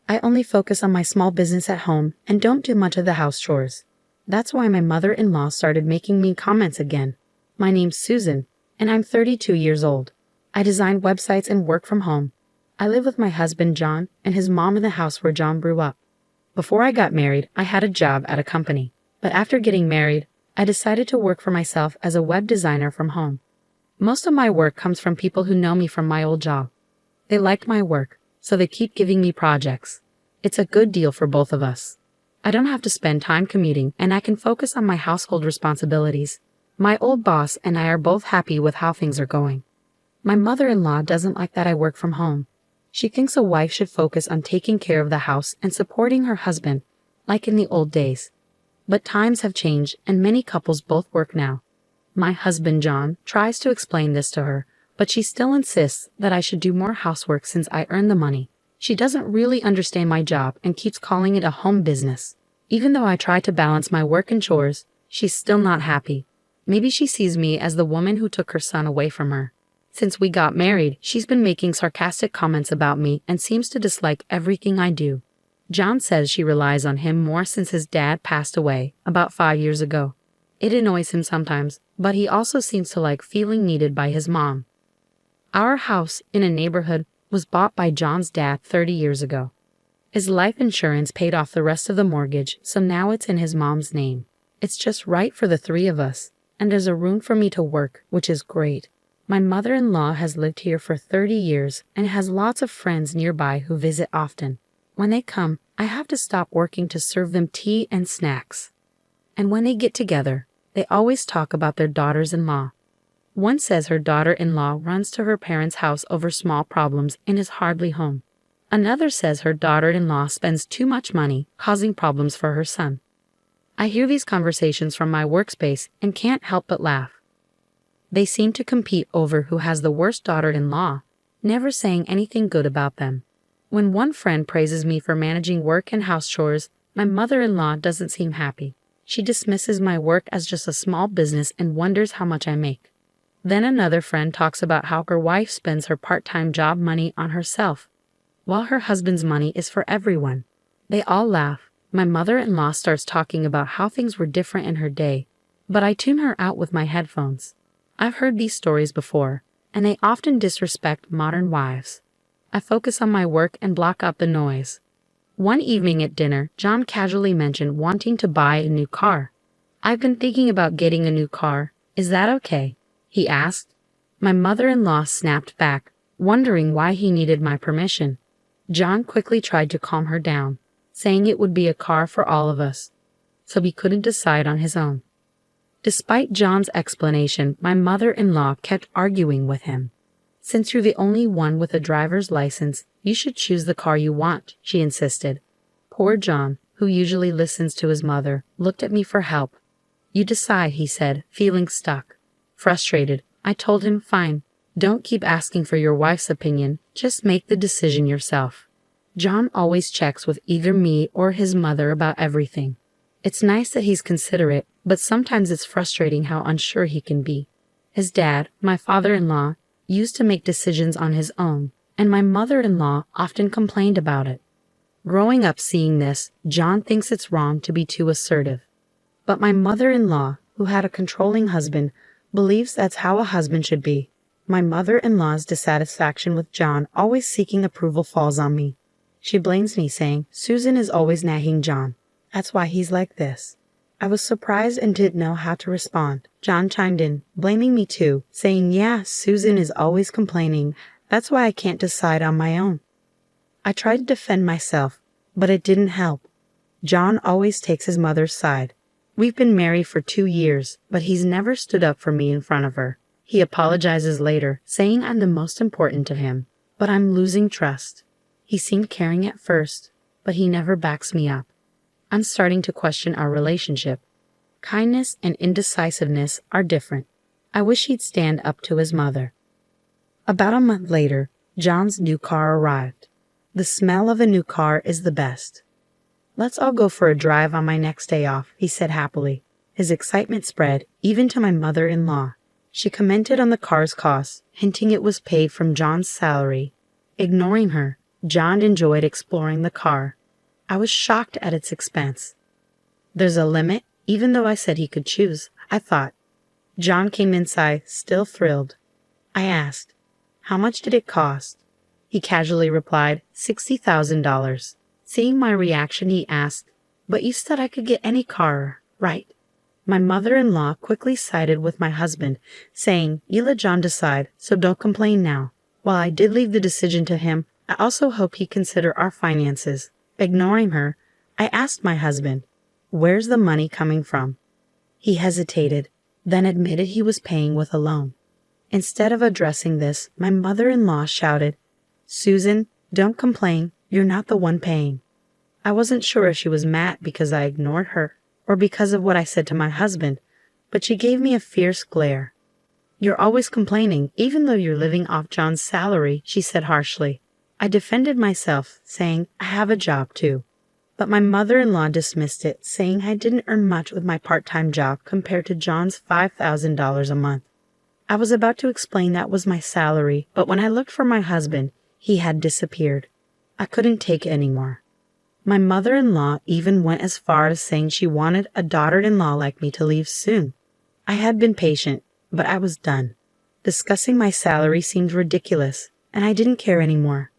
I only focus on my small business at home and don't do much of the house chores. That's why my mother-in-law started making mean comments again. My name's Susan, and I'm 32 years old. I design websites and work from home. I live with my husband John and his mom in the house where John grew up. Before I got married, I had a job at a company. But after getting married, I decided to work for myself as a web designer from home. Most of my work comes from people who know me from my old job. They like my work, so they keep giving me projects. It's a good deal for both of us. I don't have to spend time commuting, and I can focus on my household responsibilities. My old boss and I are both happy with how things are going. My mother-in-law doesn't like that I work from home. She thinks a wife should focus on taking care of the house and supporting her husband, like in the old days. But times have changed, and many couples both work now. My husband John tries to explain this to her, but she still insists that I should do more housework since I earn the money. She doesn't really understand my job and keeps calling it a home business. Even though I try to balance my work and chores, she's still not happy. Maybe she sees me as the woman who took her son away from her. Since we got married, she's been making sarcastic comments about me and seems to dislike everything I do. John says she relies on him more since his dad passed away about 5 years ago. It annoys him sometimes, but he also seems to like feeling needed by his mom. Our house in a neighborhood was bought by John's dad 30 years ago. His life insurance paid off the rest of the mortgage, so now it's in his mom's name. It's just right for the three of us, and there's a room for me to work, which is great. My mother-in-law has lived here for 30 years and has lots of friends nearby who visit often. When they come, I have to stop working to serve them tea and snacks. And when they get together, they always talk about their daughters-in-law. One says her daughter-in-law runs to her parents' house over small problems and is hardly home. Another says her daughter-in-law spends too much money, causing problems for her son. I hear these conversations from my workspace and can't help but laugh. They seem to compete over who has the worst daughter-in-law, never saying anything good about them. When one friend praises me for managing work and house chores, my mother-in-law doesn't seem happy. She dismisses my work as just a small business and wonders how much I make. Then another friend talks about how her wife spends her part-time job money on herself, while her husband's money is for everyone. They all laugh. My mother-in-law starts talking about how things were different in her day, but I tune her out with my headphones. I've heard these stories before, and they often disrespect modern wives. I focus on my work and block out the noise. One evening at dinner, John casually mentioned wanting to buy a new car. I've been thinking about getting a new car. Is that okay? He asked. My mother-in-law snapped back, wondering why he needed my permission. John quickly tried to calm her down, saying it would be a car for all of us, so he couldn't decide on his own. Despite John's explanation, my mother-in-law kept arguing with him. Since you're the only one with a driver's license, you should choose the car you want, she insisted. Poor John, who usually listens to his mother, looked at me for help. You decide, he said, feeling stuck. Frustrated, I told him, fine, don't keep asking for your wife's opinion, just make the decision yourself. John always checks with either me or his mother about everything. It's nice that he's considerate, but sometimes it's frustrating how unsure he can be. His dad, my father-in-law, used to make decisions on his own, and my mother-in-law often complained about it. Growing up seeing this, John thinks it's wrong to be too assertive. But my mother-in-law, who had a controlling husband, believes that's how a husband should be. My mother-in-law's dissatisfaction with John always seeking approval falls on me. She blames me, saying, Susan is always nagging John. That's why he's like this. I was surprised and didn't know how to respond. John chimed in, blaming me too, saying, yeah, Susan is always complaining. That's why I can't decide on my own. I tried to defend myself, but it didn't help. John always takes his mother's side. We've been married for 2 years, but he's never stood up for me in front of her. He apologizes later, saying I'm the most important to him, but I'm losing trust. He seemed caring at first, but he never backs me up. I'm starting to question our relationship. Kindness and indecisiveness are different. I wish he'd stand up to his mother. About a month later, John's new car arrived. The smell of a new car is the best. Let's all go for a drive on my next day off, he said happily. His excitement spread, even to my mother-in-law. She commented on the car's cost, hinting it was paid from John's salary. Ignoring her, John enjoyed exploring the car. I was shocked at its expense. There's a limit, even though I said he could choose, I thought. John came inside, still thrilled. I asked, "How much did it cost?" He casually replied, $60,000. Seeing my reaction, he asked, "But you said I could get any car, right?" My mother-in-law quickly sided with my husband, saying, "You let John decide, so don't complain now." While I did leave the decision to him, I also hope he'd consider our finances. Ignoring her, I asked my husband, "Where's the money coming from?" He hesitated, then admitted he was paying with a loan. Instead of addressing this, my mother-in-law shouted, "Susan, don't complain, you're not the one paying." I wasn't sure if she was mad because I ignored her, or because of what I said to my husband, but she gave me a fierce glare. "You're always complaining, even though you're living off John's salary," she said harshly. I defended myself, saying, "I have a job too." But my mother-in-law dismissed it, saying I didn't earn much with my part-time job compared to John's $5,000 a month. I was about to explain that was my salary, but when I looked for my husband, he had disappeared. I couldn't take it anymore. My mother-in-law even went as far as saying she wanted a daughter-in-law like me to leave soon. I had been patient, but I was done. Discussing my salary seemed ridiculous, and I didn't care anymore.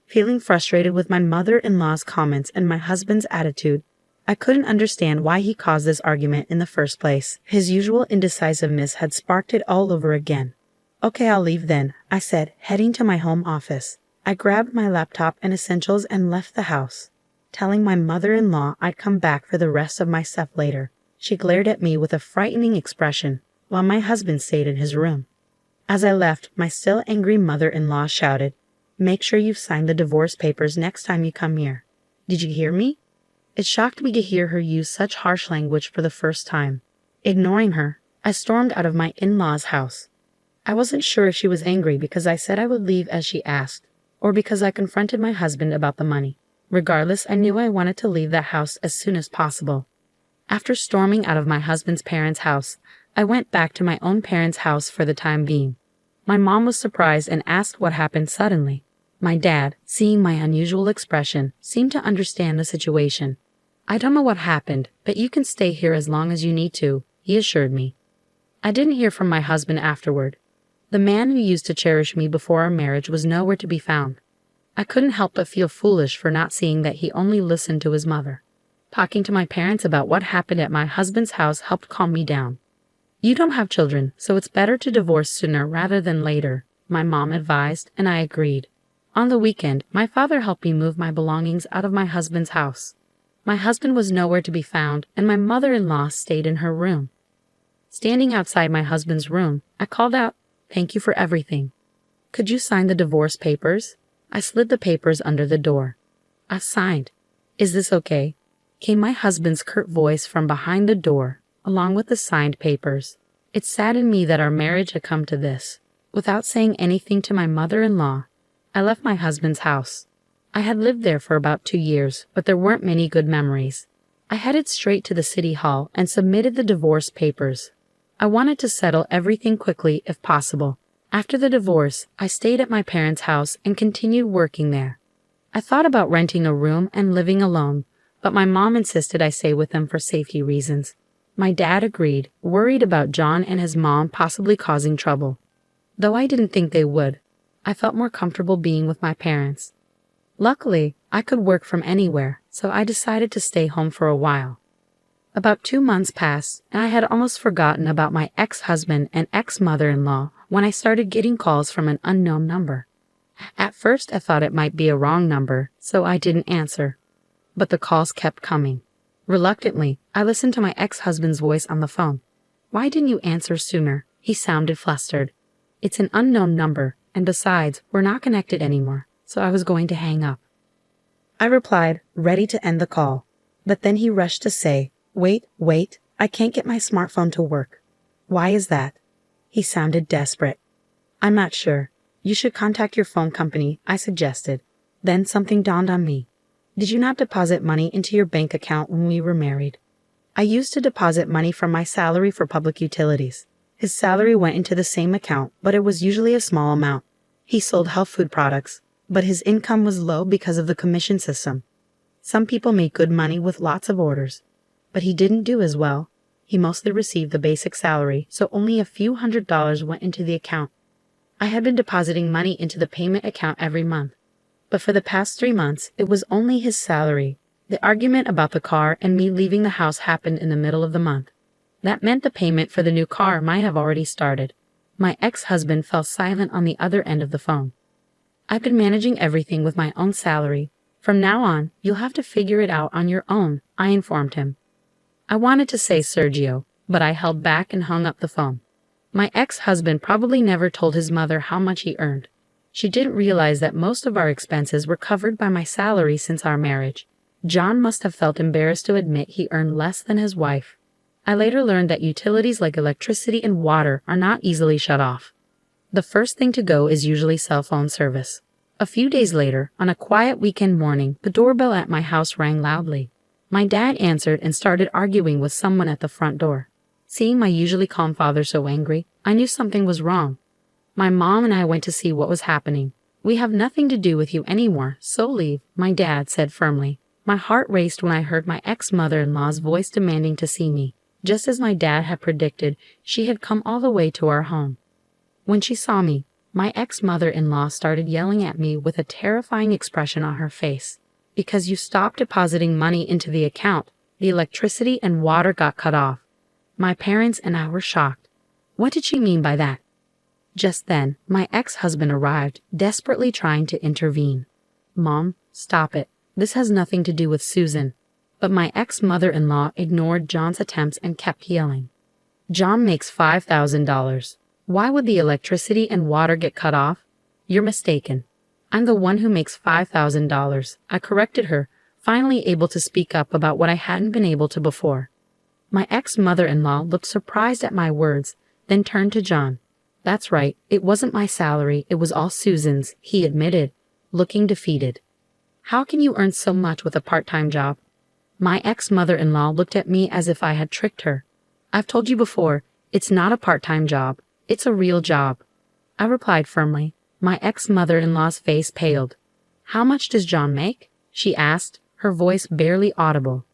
Feeling frustrated with my mother-in-law's comments and my husband's attitude, I couldn't understand why he caused this argument in the first place. His usual indecisiveness had sparked it all over again. "Okay, I'll leave then," I said, heading to my home office. I grabbed my laptop and essentials and left the house, telling my mother-in-law I'd come back for the rest of my stuff later. She glared at me with a frightening expression, while my husband stayed in his room. As I left, my still angry mother-in-law shouted, "Make sure you've signed the divorce papers next time you come here." Did you hear me? It shocked me to hear her use such harsh language for the first time. Ignoring her, I stormed out of my in-laws' house. I wasn't sure if she was angry because I said I would leave as she asked, or because I confronted my husband about the money. Regardless, I knew I wanted to leave that house as soon as possible. After storming out of my husband's parents' house, I went back to my own parents' house for the time being. My mom was surprised and asked what happened suddenly. My dad, seeing my unusual expression, seemed to understand the situation. "I don't know what happened, but you can stay here as long as you need to," he assured me. I didn't hear from my husband afterward. The man who used to cherish me before our marriage was nowhere to be found. I couldn't help but feel foolish for not seeing that he only listened to his mother. Talking to my parents about what happened at my husband's house helped calm me down. "You don't have children, so it's better to divorce sooner rather than later," my mom advised, and I agreed. On the weekend, my father helped me move my belongings out of my husband's house. My husband was nowhere to be found, and my mother-in-law stayed in her room. Standing outside my husband's room, I called out, "Thank you for everything. Could you sign the divorce papers?" I slid the papers under the door. "I signed. Is this okay?" Came my husband's curt voice from behind the door, along with the signed papers. It saddened me that our marriage had come to this. Without saying anything to my mother-in-law, I left my husband's house. I had lived there for about 2 years, but there weren't many good memories. I headed straight to the city hall and submitted the divorce papers. I wanted to settle everything quickly if possible. After the divorce, I stayed at my parents' house and continued working there. I thought about renting a room and living alone, but my mom insisted I stay with them for safety reasons. My dad agreed, worried about John and his mom possibly causing trouble. Though I didn't think they would, I felt more comfortable being with my parents. Luckily, I could work from anywhere, so I decided to stay home for a while. About 2 months passed, and I had almost forgotten about my ex-husband and ex-mother-in-law when I started getting calls from an unknown number. At first, I thought it might be a wrong number, so I didn't answer. But the calls kept coming. Reluctantly, I listened to my ex-husband's voice on the phone. "Why didn't you answer sooner?" He sounded flustered. "It's an unknown number, and besides, we're not connected anymore, so I was going to hang up." I replied, ready to end the call. But then he rushed to say, Wait, I can't get my smartphone to work." "Why is that?" He sounded desperate. "I'm not sure. You should contact your phone company," I suggested. Then something dawned on me. "Did you not deposit money into your bank account when we were married?" I used to deposit money from my salary for public utilities. His salary went into the same account, but it was usually a small amount. He sold health food products, but his income was low because of the commission system. Some people made good money with lots of orders, but he didn't do as well. He mostly received the basic salary, so only a few $100s went into the account. I had been depositing money into the payment account every month, but for the past 3 months, it was only his salary. The argument about the car and me leaving the house happened in the middle of the month. That meant the payment for the new car might have already started. My ex-husband fell silent on the other end of the phone. I've been managing everything with my own salary. From now on, you'll have to figure it out on your own, I informed him. I wanted to say Sergio, but I held back and hung up the phone. My ex-husband probably never told his mother how much he earned. She didn't realize that most of our expenses were covered by my salary since our marriage. John must have felt embarrassed to admit he earned less than his wife. I later learned that utilities like electricity and water are not easily shut off. The first thing to go is usually cell phone service. A few days later, on a quiet weekend morning, the doorbell at my house rang loudly. My dad answered and started arguing with someone at the front door. Seeing my usually calm father so angry, I knew something was wrong. My mom and I went to see what was happening. We have nothing to do with you anymore, so leave, my dad said firmly. My heart raced when I heard my ex-mother-in-law's voice demanding to see me. Just as my dad had predicted, she had come all the way to our home. When she saw me, my ex-mother-in-law started yelling at me with a terrifying expression on her face. Because you stopped depositing money into the account, the electricity and water got cut off. My parents and I were shocked. What did she mean by that? Just then, my ex-husband arrived, desperately trying to intervene. Mom, stop it. This has nothing to do with Susan. But my ex-mother-in-law ignored John's attempts and kept yelling. John makes $5,000. Why would the electricity and water get cut off? You're mistaken. I'm the one who makes $5,000. I corrected her, finally able to speak up about what I hadn't been able to before. My ex-mother-in-law looked surprised at my words, then turned to John. That's right, it wasn't my salary, it was all Susan's, he admitted, looking defeated. How can you earn so much with a part-time job? My ex-mother-in-law looked at me as if I had tricked her. I've told you before, it's not a part-time job, it's a real job. I replied firmly. My ex-mother-in-law's face paled. How much does John make? She asked, her voice barely audible.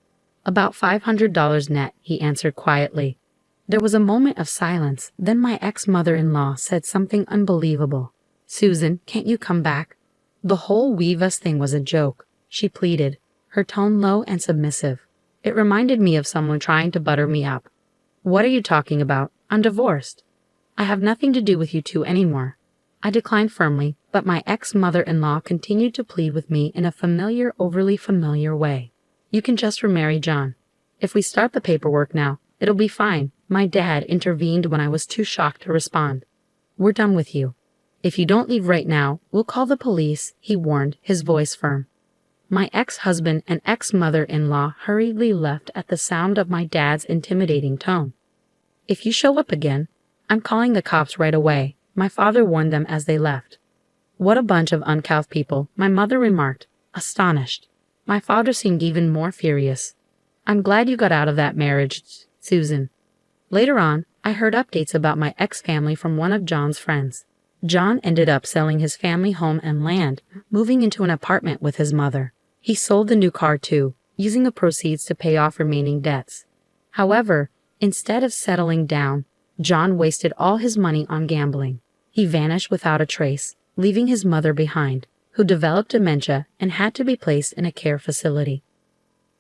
About $500 net, he answered quietly. There was a moment of silence, then my ex-mother-in-law said something unbelievable. Susan, can't you come back? The whole Weave Us thing was a joke, she pleaded, her tone low and submissive. It reminded me of someone trying to butter me up. What are you talking about? I'm divorced. I have nothing to do with you two anymore. I declined firmly, but my ex-mother-in-law continued to plead with me in a familiar, overly familiar way. You can just remarry John. If we start the paperwork now, it'll be fine. My dad intervened when I was too shocked to respond. We're done with you. If you don't leave right now, we'll call the police, he warned, his voice firm. My ex-husband and ex-mother-in-law hurriedly left at the sound of my dad's intimidating tone. If you show up again, I'm calling the cops right away, my father warned them as they left. What a bunch of uncouth people, my mother remarked, astonished. My father seemed even more furious. I'm glad you got out of that marriage, Susan. Later on, I heard updates about my ex-family from one of John's friends. John ended up selling his family home and land, moving into an apartment with his mother. He sold the new car too, using the proceeds to pay off remaining debts. However, instead of settling down, John wasted all his money on gambling. He vanished without a trace, leaving his mother behind, who developed dementia and had to be placed in a care facility.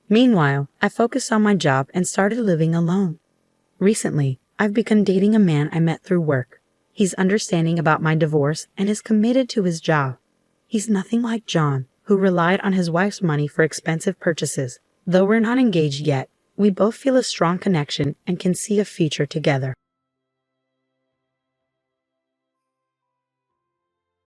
Meanwhile, I focused on my job and started living alone. Recently, I've begun dating a man I met through work. He's understanding about my divorce and is committed to his job. He's nothing like John, who relied on his wife's money for expensive purchases. Though we're not engaged yet, we both feel a strong connection and can see a future together.